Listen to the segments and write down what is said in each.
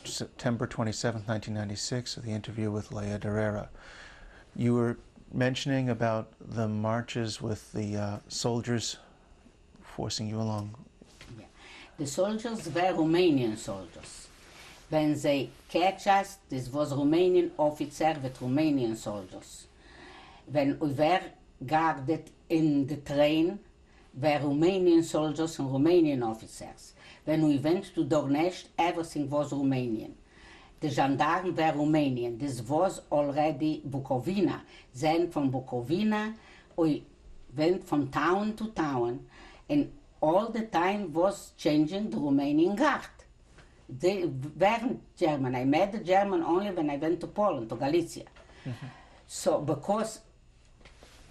September 27th, 1996, the interview with Leah Derera. You were mentioning about the marches with the soldiers forcing you along. Yeah. The soldiers were Romanian soldiers. When they catch us, this was Romanian officer with Romanian soldiers. When we were guarded in the train, were Romanian soldiers and Romanian officers. When we went to Dornești, everything was Romanian. The gendarmes were Romanian. This was already Bukovina. Then from Bukovina, we went from town to town, and all the time was changing the Romanian guard. They weren't German. I met the German only when I went to Poland, to Galicia. Mm-hmm. So, because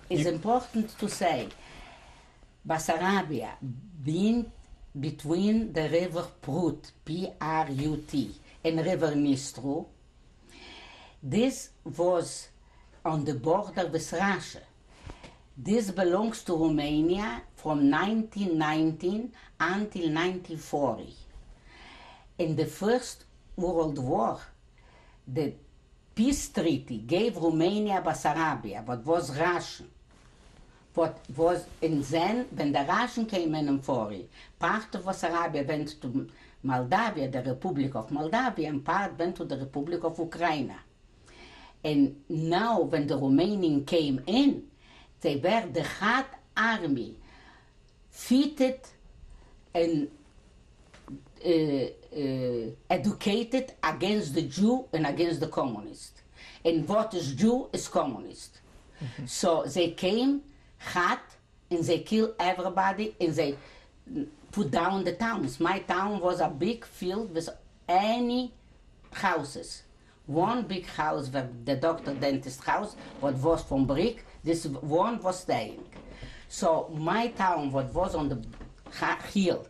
it's important to say, Bessarabia, being between the river Prut, P-R-U-T, and river Nistru, this was on the border with Russia. This belongs to Romania from 1919 until 1940. In the First World War, the peace treaty gave Romania Bessarabia, what was Russian. And then, when the Russian came in 40, part of Bessarabia went to Moldavia, the Republic of Moldavia, and part went to the Republic of Ukraine. And now, when the Romanians came in, they were the hot army, fitted and educated against the Jew and against the communist. And what is Jew is communist. Mm-hmm. So they came hot and they killed everybody and they put down the towns. My town was a big field with any houses. One big house, the doctor dentist house, what was from brick, this one was staying. So my town, what was on the hill,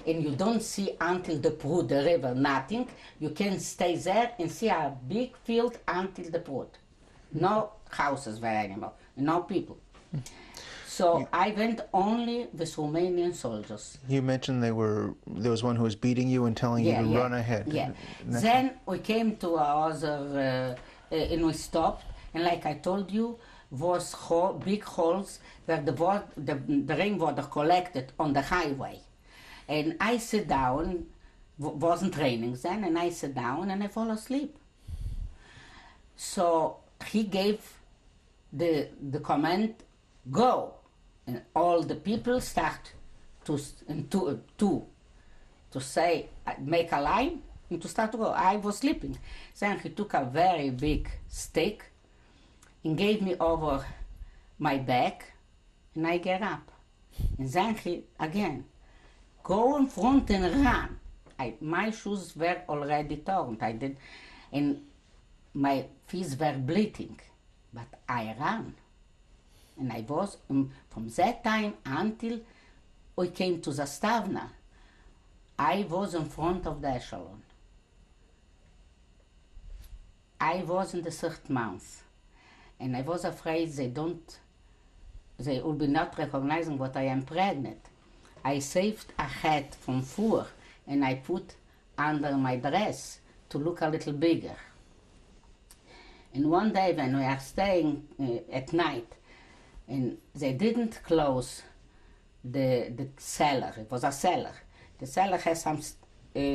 and you don't see until the Prut, the river, nothing, you can stay there and see a big field until the Prut. No houses there anymore, no people. So I went only with Romanian soldiers. You mentioned there was one who was beating you and telling you to run ahead. Yeah. Then we came to other, and we stopped, and like I told you, was big holes where the rainwater collected on the highway. And I sit down, wasn't raining then, and I sit down and I fall asleep. So he gave the command, go. And all the people start to say, make a line, and to start to go. I was sleeping. Then he took a very big stick and gave me over my back, and I get up. And then he, again, go in front and run. My shoes were already torn. And my feet were bleeding, but I ran. And I was, from that time until we came to Zastavna, I was in front of the echelon. I was in the third month, and I was afraid they will be not recognizing what I am pregnant. I saved a hat from fur, and I put under my dress to look a little bigger. And one day when we are staying at night, and they didn't close the cellar. It was a cellar. The cellar has some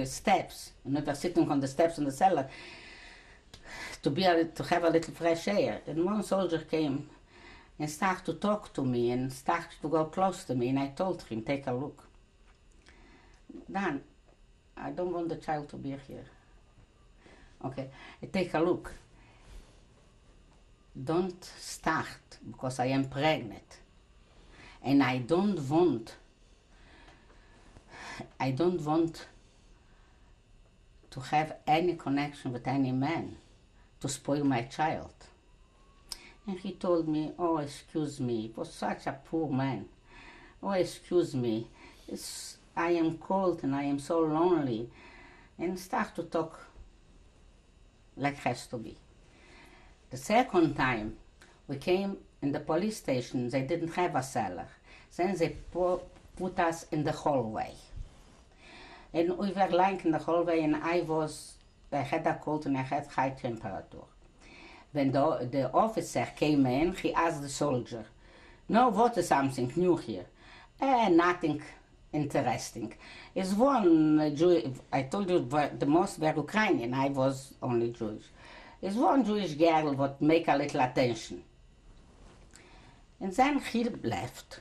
steps, and we were sitting on the steps in the cellar to have a little fresh air. And one soldier came and started to talk to me and started to go close to me, and I told him, take a look. Dan, I don't want the child to be here. Okay, take a look. Don't start, because I am pregnant, and I don't want to have any connection with any man to spoil my child. And he told me, oh, excuse me, he was such a poor man. Oh, excuse me, I am cold and I am so lonely, and start to talk like has to be. The second time we came in the police station, they didn't have a cellar. Then they put us in the hallway. And we were lying in the hallway, and I had a cold and I had high temperature. When the officer came in, he asked the soldier, "No, what is something new here?" Nothing interesting. Is one Jew, I told you the most were Ukrainian, I was only Jewish. Is one Jewish girl what make a little attention. And then he left.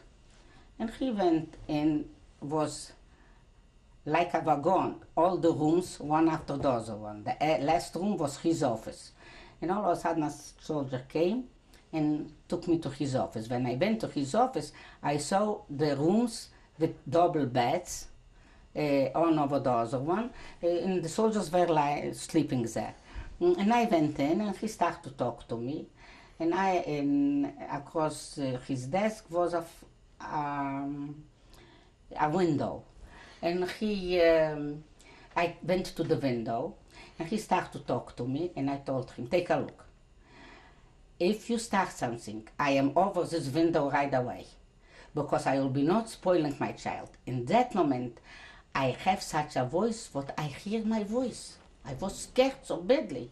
And he went and was like a wagon, all the rooms, one after the other one. The last room was his office. And all of a sudden a soldier came and took me to his office. When I went to his office, I saw the rooms with double beds, one over the other one, and the soldiers were sleeping there. And I went in, and he started to talk to me. And across his desk was a window. And I went to the window, and he started to talk to me, and I told him, "Take a look. If you start something, I am over this window right away, because I will be not spoiling my child." In that moment, I have such a voice, what I hear my voice. I was scared so badly.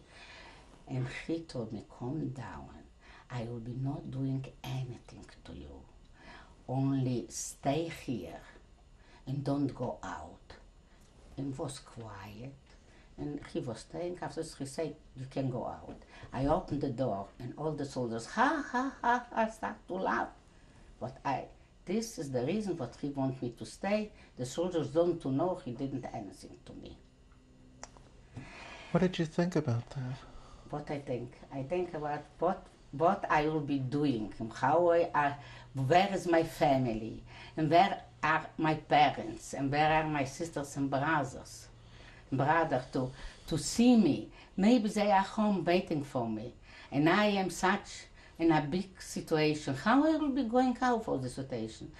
And he told me, "Calm down. I will be not doing anything to you. Only stay here and don't go out." And was quiet. And he was staying. After he said, "You can go out." I opened the door, and all the soldiers, ha, ha, ha, I start to laugh. But this is the reason what he want me to stay. The soldiers don't to know he didn't anything to me. What did you think about that? What I think about what I will be doing, and where is my family, and where are my parents, and where are my sisters and brother to see me. Maybe they are home waiting for me, and I am such in a big situation. How I will be going out for the situation?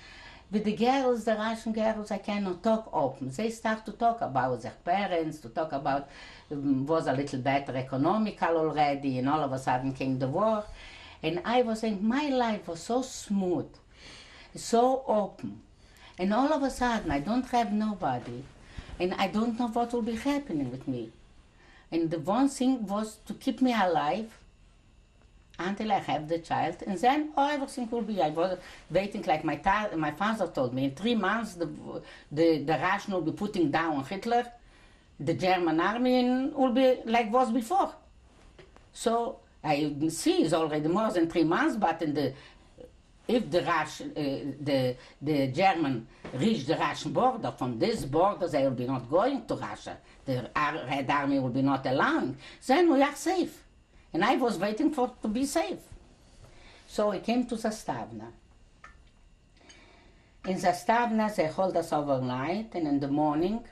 With the girls, the Russian girls, I cannot talk open. They start to talk about their parents, to talk about was a little better economical already, and all of a sudden came the war. And I was saying, my life was so smooth, so open. And all of a sudden, I don't have nobody, and I don't know what will be happening with me. And the one thing was to keep me alive until I have the child, and then everything will be. I was waiting, like my father told me, in 3 months the Russian will be putting down Hitler, the German army will be like was before. So I see it's already more than 3 months, but if the German reach the Russian border, from this border they will be not going to Russia. The Red Army will be not allowing. Then we are safe. And I was waiting to be safe. So I came to Zastavna. In Zastavna, they hold us overnight, and in the morning,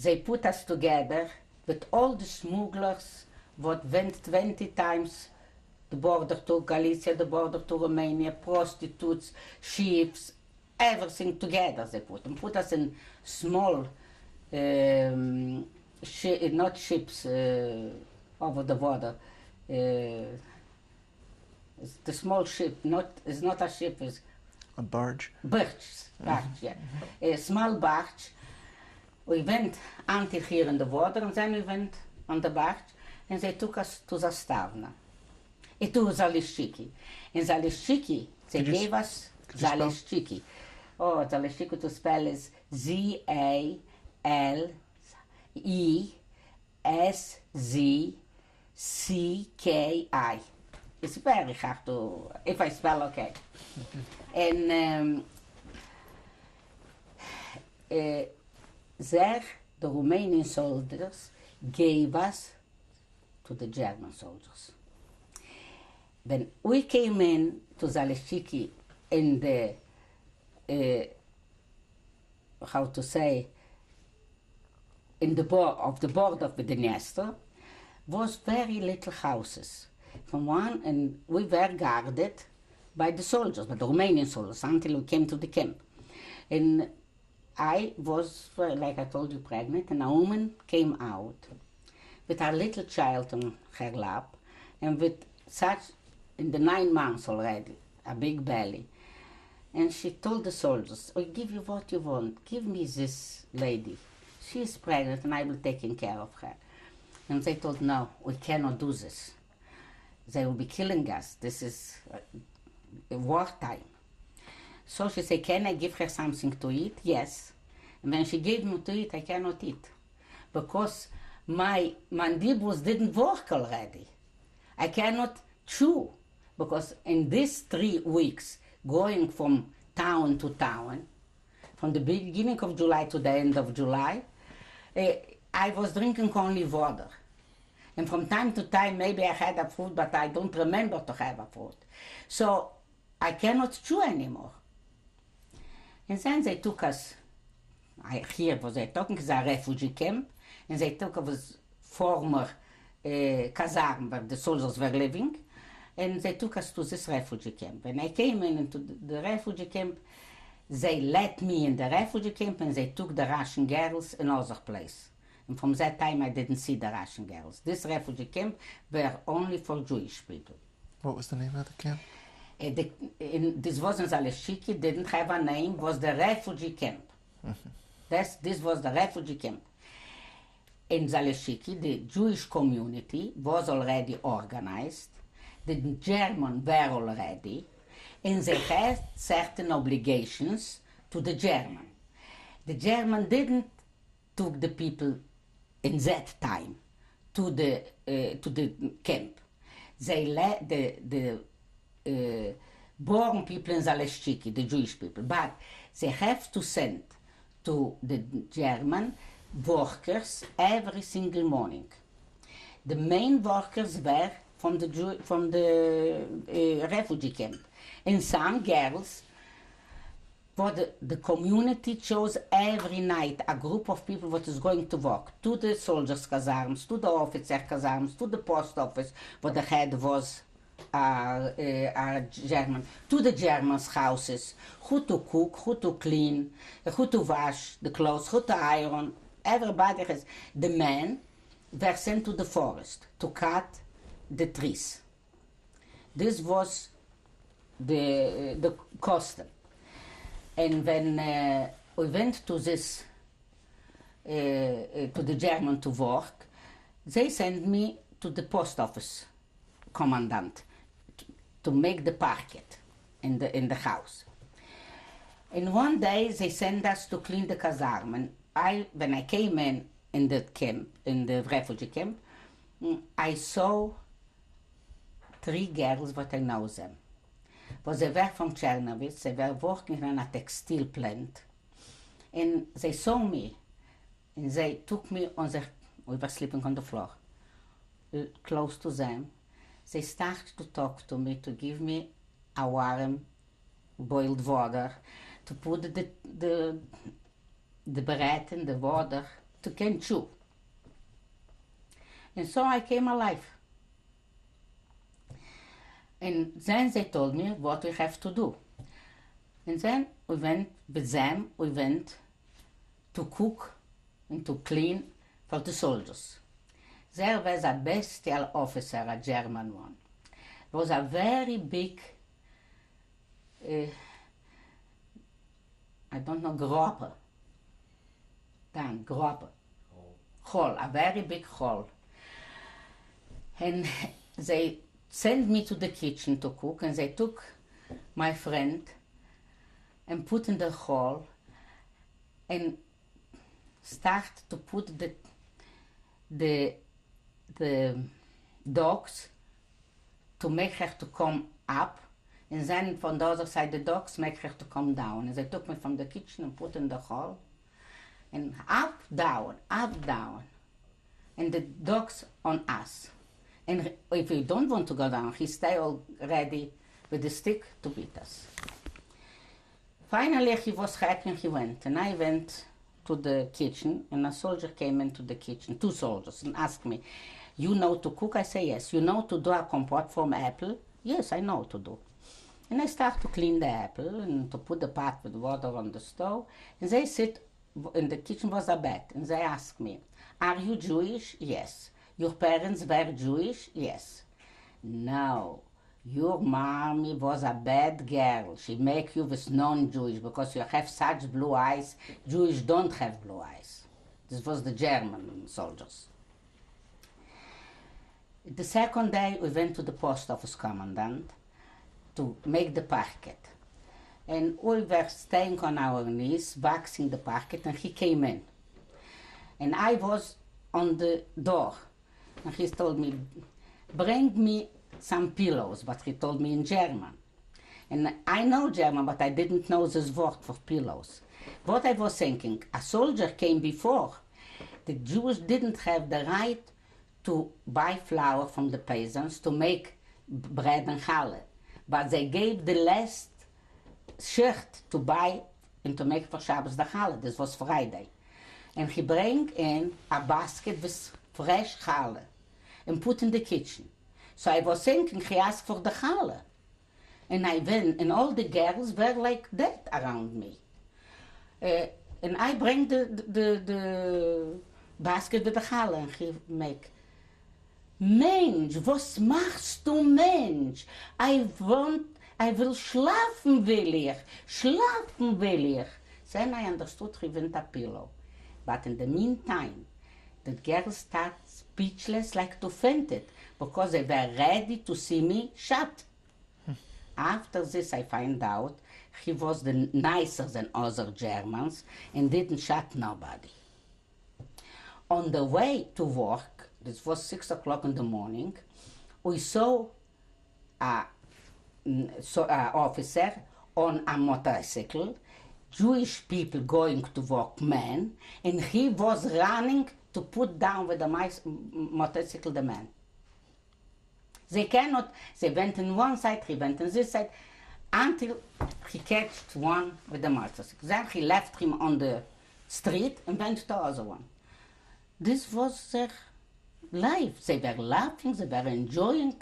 they put us together with all the smugglers what went 20 times the border to Galicia, the border to Romania, prostitutes, ships, everything together they put. And put us in small, not ships over the water, it's the small ship, it's not a ship, it's a barge. Barge, yeah. A small barge. We went until here in the water, and then we went on the barge, and they took us to Zastavna. To Zalishiki. In Zalishiki, they gave us Zalishiki. Oh, Zalishiki to spell is Zaleszki. It's very hard to, if I spell okay. And there, the Romanian soldiers gave us to the German soldiers. When we came in to Zaleszki in the, in the border with the Dniester, was very little houses. From one, and we were guarded by the soldiers, by the Romanian soldiers, until we came to the camp. And I was, like I told you, pregnant, and a woman came out with her little child on her lap, and with such, in the 9 months already, a big belly. And she told the soldiers, "I'll give you what you want. Give me this lady. she's pregnant and I will take care of her. And they told, no, we cannot do this. They will be killing us. This is wartime. So she said, can I give her something to eat? Yes. And when she gave me to eat, I cannot eat. Because my mandibles didn't work already. I cannot chew. Because in these 3 weeks, going from town to town, from the beginning of July to the end of July, I was drinking only water. And from time to time, maybe I had a fruit, but I don't remember to have a fruit. So I cannot chew anymore. And then they took us, here was they talking, it's a refugee camp, and they took us former casernes where the soldiers were living, and they took us to this refugee camp. When I came into the refugee camp, they let me in the refugee camp and they took the Russian girls another place. And from that time I didn't see the Russian girls. This refugee camp were only for Jewish people. What was the name of the camp? This wasn't Zaleshiki, didn't have a name, was the refugee camp. This was the refugee camp. In Zaleshiki, the Jewish community was already organized, the Germans were already, and they had certain obligations to the German. The German didn't took the people in that time to the camp. They let the born people in Zaleshiki, the Jewish people, but they have to send to the German workers every single morning. The main workers were from the refugee camp. And some girls, for the community chose every night a group of people that is going to work to the soldiers' caserns, to the officer caserns, to the post office, where the head was a German, to the Germans' houses, who to cook, who to clean, who to wash the clothes, who to iron. Everybody has. The men were sent to the forest to cut the trees. This was the custom. And when we went to this, to the German to work, they sent me to the post office commandant to make the parquet in the house. And one day they sent us to clean the caserm. And when I came in the camp, in the refugee camp, I saw 3 girls, but I know them. But they were from Chernobyl, they were working in a textile plant. And they saw me, and they took me we were sleeping on the floor, close to them. They started to talk to me, to give me a warm boiled water, to put the bread in the water to can chew. And so I came alive. And then they told me what we have to do. And then we went with them, we went to cook and to clean for the soldiers. There was a bestial officer, a German one. It was a very big, I don't know, Groppe. Dan, Groppe. Hole, a very big hole. And they sent me to the kitchen to cook, and they took my friend and put in the hall and start to put the dogs to make her to come up, and then from the other side the dogs make her to come down. And they took me from the kitchen and put in the hall, and up, down, and the dogs on us. And if we don't want to go down, he stay all ready with the stick to beat us. Finally, he was happy and he went. And I went to the kitchen, and a soldier came into the kitchen, 2 soldiers, and asked me, you know to cook? I say, yes. You know to do a compote from apple? Yes, I know to do. And I start to clean the apple and to put the pot with water on the stove. And they sit, in the kitchen was a bed, and they ask me, are you Jewish? Yes. Your parents were Jewish? Yes. No, your mommy was a bad girl. She make you with non-Jewish because you have such blue eyes. Jewish don't have blue eyes. This was the German soldiers. The second day, we went to the post office commandant to make the packet. And we were staying on our knees, boxing the packet, and he came in. And I was on the door. And he told me, bring me some pillows, but he told me in German. And I know German, but I didn't know this word for pillows. What I was thinking, a soldier came before. The Jews didn't have the right to buy flour from the peasants to make bread and challah. But they gave the last shirt to buy and to make for Shabbos the challah. This was Friday. And he bring in a basket with fresh challah and put in the kitchen. So I was thinking he asked for the challah. And I went, and all the girls were like that around me. And I bring the basket with the challah, and he make, Mensch, was machst du, Mensch? I will schlafen will ich. Then I understood he went a pillow. But in the meantime, the girls start speechless like to faint it, because they were ready to see me shot. After this, I find out he was nicer than other Germans and didn't shot nobody. On the way to work, this was 6 o'clock in the morning, we saw an officer on a motorcycle, Jewish people going to work, men, and he was running to put down with the motorcycle the man. They went on one side, he went on this side, until he catched one with the motorcycle. Then he left him on the street and went to the other one. This was their life. They were laughing, they were enjoying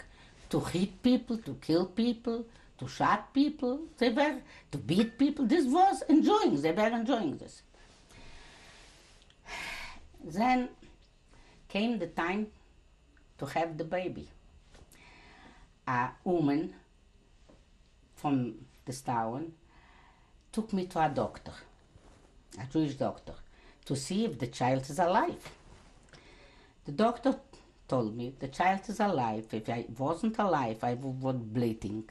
to hit people, to kill people, to shoot people, they were to beat people. This was enjoying, they were enjoying this. Then came the time to have the baby. A woman from this town took me to a doctor, a Jewish doctor, to see if the child is alive. The doctor told me the child is alive. If I wasn't alive, I would be bleeding.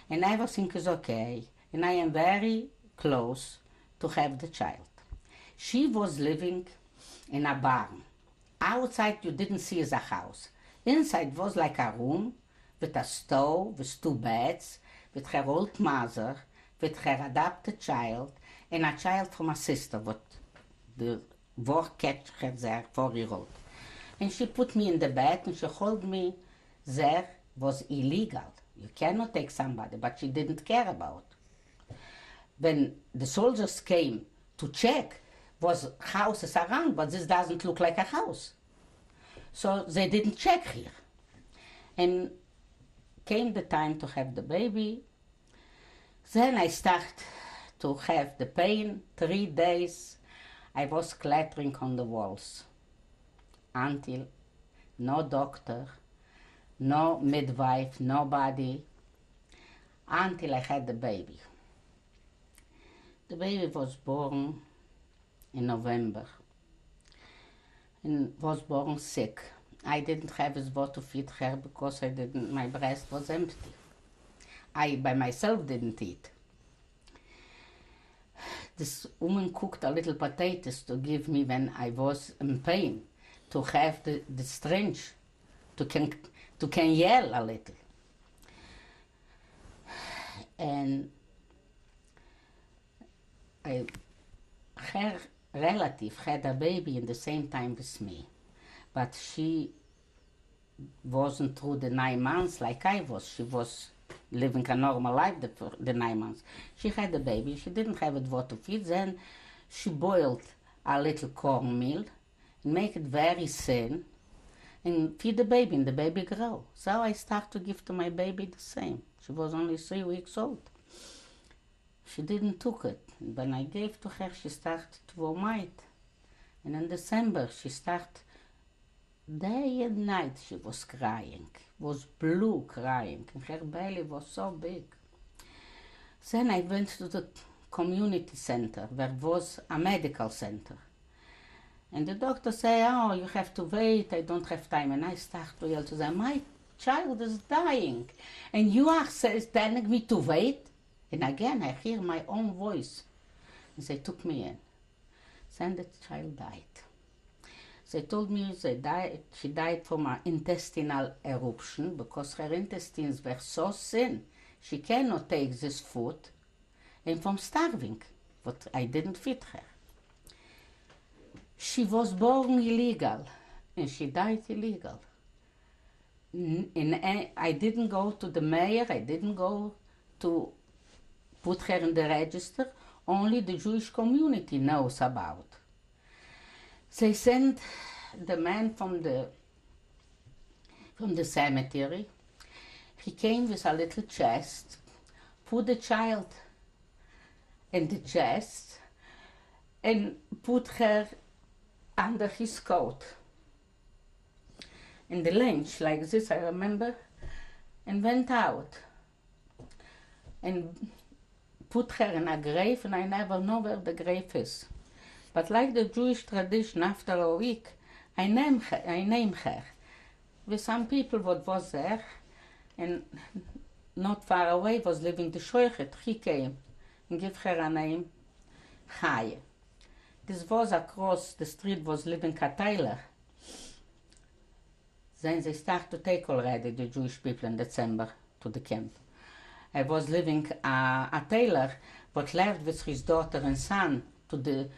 And everything is okay, and I am very close to have the child. She was living in a barn. Outside you didn't see the house. Inside was like a room with a stove, with 2 beds, with her old mother, with her adopted child, and a child from a sister, what the war kept her there, 4-year-old. And she put me in the bed and she told me there was illegal. You cannot take somebody, but she didn't care about. When the soldiers came to check, was houses around, but this doesn't look like a house. So they didn't check here. And came the time to have the baby. Then I start to have the pain. 3 days I was clattering on the walls until no doctor, no midwife, nobody, until I had the baby. The baby was born in November and was born sick. I didn't have his what to feed her because my breast was empty. I by myself didn't eat. This woman cooked a little potatoes to give me when I was in pain, to have the strength to can yell a little. And her relative had a baby in the same time with me, but she wasn't through the 9 months like I was. She was living a normal life the 9 months. She had a baby, she didn't have it what to feed, then she boiled a little cornmeal and make it very thin and feed the baby, and the baby grow. So I start to give to my baby the same. She was only 3 weeks old. She didn't took it. And when I gave to her, she started to vomit. And in December, she started, day and night she was crying, was blue crying, and her belly was so big. Then I went to the community center, where was a medical center. And the doctor say, oh, you have to wait, I don't have time. And I start to yell to them, my child is dying. And you are telling me to wait? And again, I hear my own voice. And they took me in. Then the child died. They told me she died from an intestinal eruption because her intestines were so thin, she cannot take this food, and from starving, but I didn't feed her. She was born illegal, and she died illegal. I didn't go to the mayor, I didn't go to put her in the register, only the Jewish community knows about. They sent the man from the cemetery. He came with a little chest, put the child in the chest, and put her under his coat. In the lunch, like this, I remember, and went out and put her in a grave, and I never know where the grave is. But like the Jewish tradition, after a week, I name her with some people what was there, and not far away was living the Shoichet. He came and gave her a name, Chaya. This was across the street was living a tailor. Then they start to take already the Jewish people in December to the camp. I was living a tailor, but left with his daughter and son to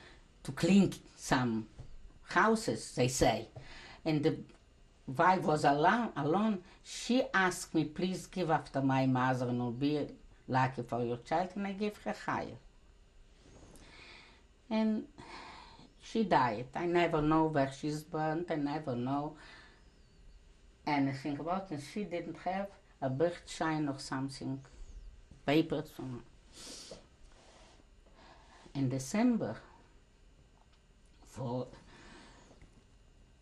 clean some houses, they say. And the wife was alone. She asked me, please give after my mother and will be lucky for your child, and I gave her Chaya. And she died. I never know where she's burned, I never know anything about it. And she didn't have a birth sign or something, papers from her. In December,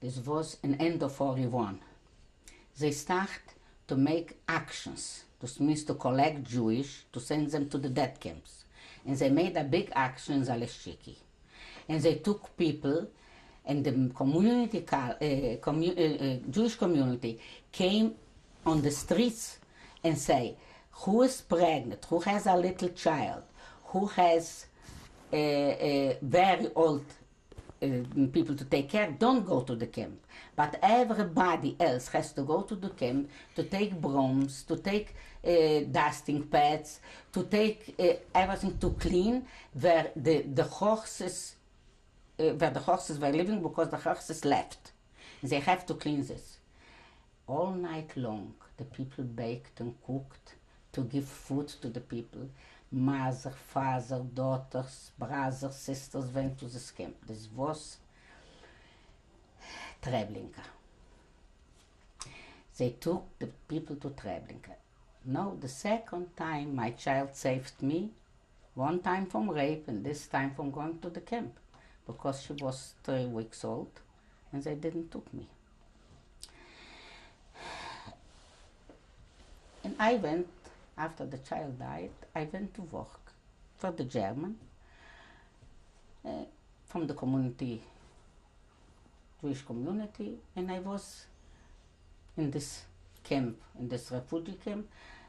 this was an end of 41. They start to make actions. This means to collect Jewish, to send them to the death camps. And they made a big action in Zaleshiki. And they took people, and the community, Jewish community came on the streets and say, who is pregnant, who has a little child, who has very old people to take care, don't go to the camp. But everybody else has to go to the camp, to take brooms, to take dusting pads, to take everything to clean where the horses were living, because the horses left. They have to clean this. All night long, the people baked and cooked to give food to the people. Mother, father, daughters, brothers, sisters went to this camp. This was Treblinka. They took the people to Treblinka. No, the second time my child saved me, one time from rape and this time from going to the camp, because she was 3 weeks old and they didn't took me. And I went, after the child died, I went to work for the German, from the community, Jewish community, and I was in this camp, in this refugee camp,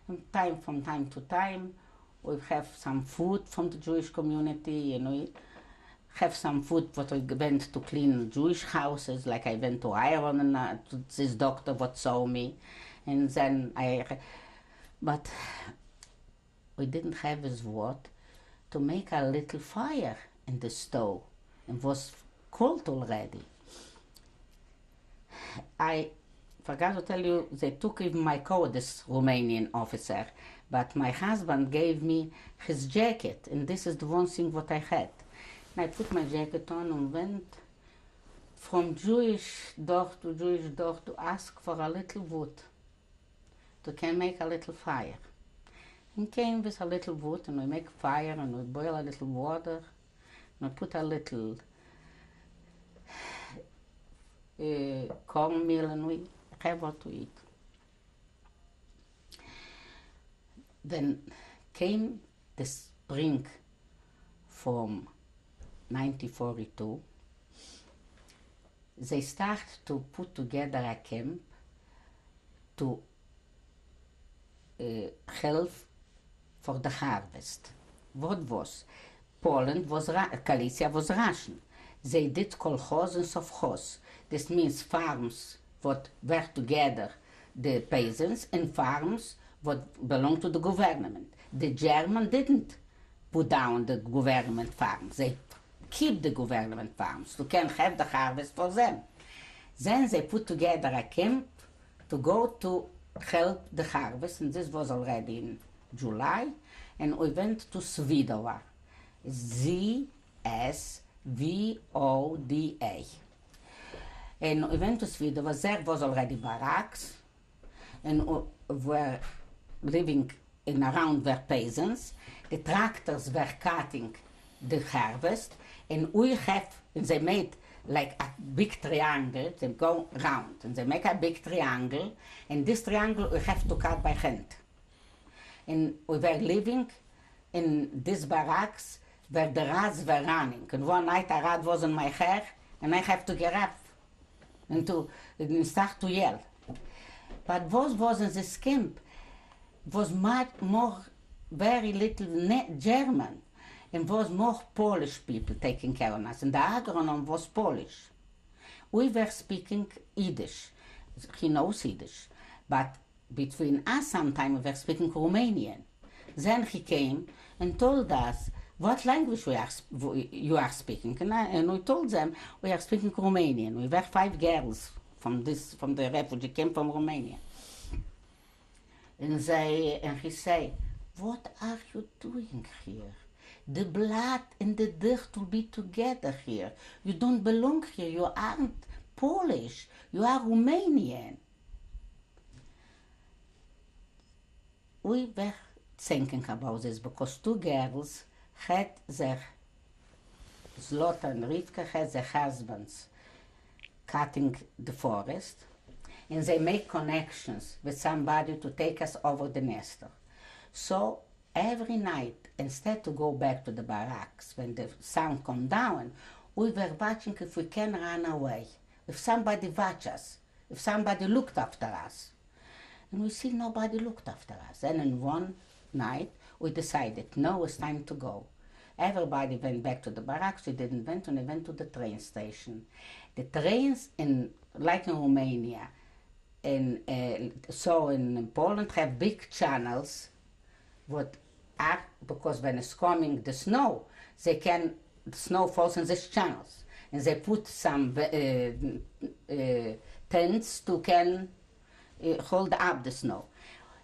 and from time to time, we have some food from the Jewish community, and we have some food, but we went to clean Jewish houses, like I went to Ireland and to this doctor what saw me, and then but we didn't have his word to make a little fire in the stove, and was cold already. I forgot to tell you, they took even my coat, this Romanian officer, but my husband gave me his jacket, and this is the one thing what I had. And I put my jacket on and went from Jewish door to ask for a little wood to can make a little fire. And came with a little wood, and we make fire, and we boil a little water, and we put a little cornmeal, and we have what to eat. Then came the spring from 1942, they start to put together a camp to help for the harvest. What was? Poland was, Galicia was Russian. They did kolchoz and sovchoz. This means farms what were together, the peasants, and farms what belonged to the government. The German didn't put down the government farms. They keep the government farms to can have the harvest for them. Then they put together a camp to go to help the harvest, and this was already in July, and we went to Svidova, Zsvoda. And we went to Svidova, there was already barracks, and we were living in around were peasants. The tractors were cutting the harvest, and they made like a big triangle, they go round, and they make a big triangle, and this triangle we have to cut by hand. And we were living in these barracks where the rats were running. And one night a rat was in my hair, and I have to get up and start to yell. But what was in this camp was much more, very little German, and was more Polish people taking care of us. And the agronome was Polish. We were speaking Yiddish. He knows Yiddish. But between us sometimes we were speaking Romanian. Then he came and told us what language you are speaking. And we told them we are speaking Romanian. We were 5 girls from the refugee camp from Romania. And he said, "What are you doing here? The blood and the dirt will be together here. You don't belong here. You aren't Polish. You are Romanian." We were thinking about this because 2 girls had Zlota and Rivka had their husbands cutting the forest, and they make connections with somebody to take us over the Nestor. So every night, instead to go back to the barracks when the sun come down, we were watching if we can run away, if somebody watch us, if somebody looked after us. And we see nobody looked after us. And in one night, we decided, no, it's time to go. Everybody went back to the barracks. We didn't went, and we went to the train station. The trains, like in Romania, so in Poland, have big channels, because when it's coming the snow, the snow falls in these channels, and they put some tents to can hold up the snow.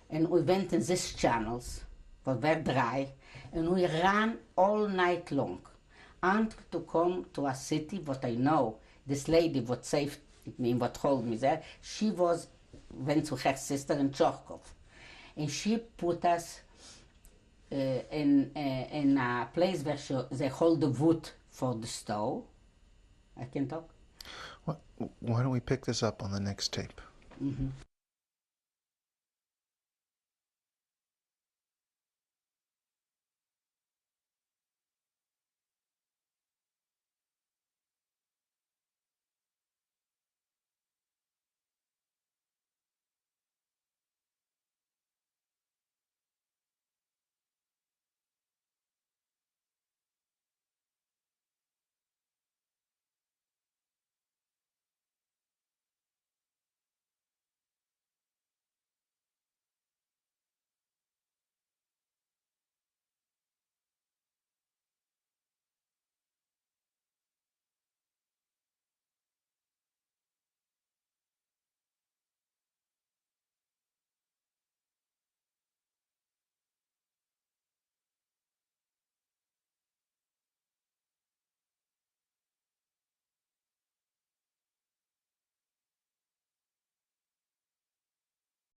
And we went in these channels, but very dry, and we ran all night long until to come to a city. What I know, this lady what saved me, what hold me there, she went to her sister in Chorkov, and she put us in a place where they hold the wood for the stove. I can talk? Why don't we pick this up on the next tape? Mm-hmm.